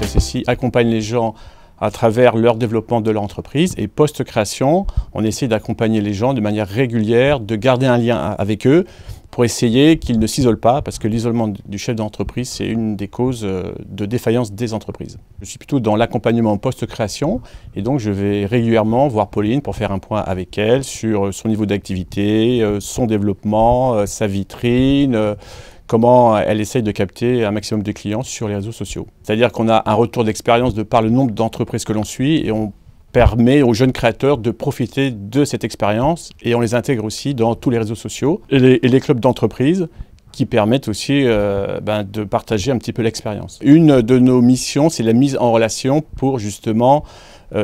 SSI accompagne les gens à travers leur développement de leur entreprise. Et post-création, on essaie d'accompagner les gens de manière régulière, de garder un lien avec eux pour essayer qu'ils ne s'isolent pas, parce que l'isolement du chef d'entreprise, c'est une des causes de défaillance des entreprises. Je suis plutôt dans l'accompagnement post-création et donc je vais régulièrement voir Pauline pour faire un point avec elle sur son niveau d'activité, son développement, sa vitrine, comment elle essaye de capter un maximum de clients sur les réseaux sociaux. C'est-à-dire qu'on a un retour d'expérience de par le nombre d'entreprises que l'on suit et on permet aux jeunes créateurs de profiter de cette expérience et on les intègre aussi dans tous les réseaux sociaux et les clubs d'entreprise qui permettent aussi de partager un petit peu l'expérience. Une de nos missions, c'est la mise en relation pour justement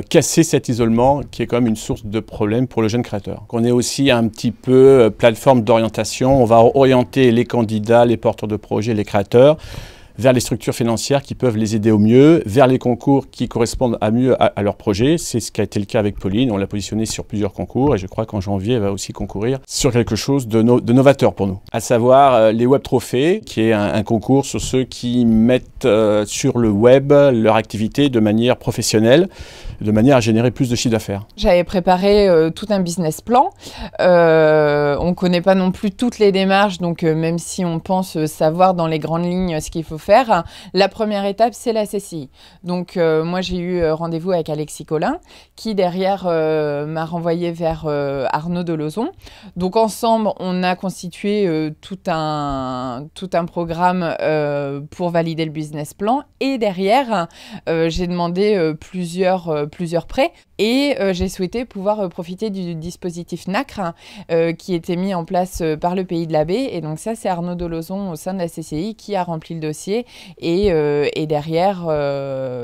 casser cet isolement qui est quand même une source de problème pour le jeune créateur. On est aussi un petit peu plateforme d'orientation, on va orienter les candidats, les porteurs de projets, les créateurs vers les structures financières qui peuvent les aider au mieux, vers les concours qui correspondent mieux à leur projet. C'est ce qui a été le cas avec Pauline. On l'a positionnée sur plusieurs concours et je crois qu'en janvier, elle va aussi concourir sur quelque chose de novateur pour nous. À savoir les Web Trophées, qui est un concours sur ceux qui mettent sur le web leur activité de manière professionnelle, de manière à générer plus de chiffre d'affaires. J'avais préparé tout un business plan. On ne connaît pas non plus toutes les démarches, donc même si on pense savoir dans les grandes lignes ce qu'il faut faire, la première étape, c'est la CCI. Donc moi, j'ai eu rendez-vous avec Alexis Collin, qui derrière m'a renvoyé vers Arnaud Delozon. Donc ensemble, on a constitué tout un programme pour valider le business plan. Et derrière, j'ai demandé plusieurs prêts et j'ai souhaité pouvoir profiter du dispositif NACRE qui était mis en place par le Pays de la Baie. Et donc ça, c'est Arnaud Delozon au sein de la CCI qui a rempli le dossier et derrière,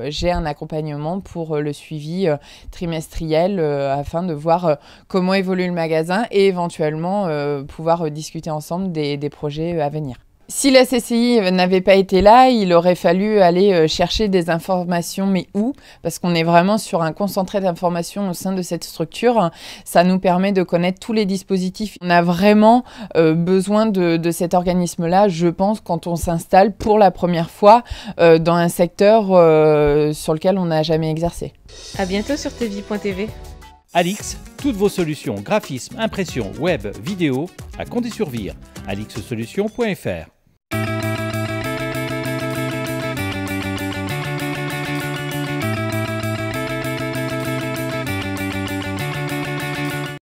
j'ai un accompagnement pour le suivi trimestriel afin de voir comment évolue le magasin et éventuellement pouvoir discuter ensemble des projets à venir. Si la CCI n'avait pas été là, il aurait fallu aller chercher des informations, mais où? Parce qu'on est vraiment sur un concentré d'informations au sein de cette structure. Ça nous permet de connaître tous les dispositifs. On a vraiment besoin de cet organisme-là, je pense, quand on s'installe pour la première fois dans un secteur sur lequel on n'a jamais exercé. À bientôt sur tvie.tv. Alix, toutes vos solutions, graphisme, impression, web, vidéo, à Condé-sur-Vire. alixsolutions.fr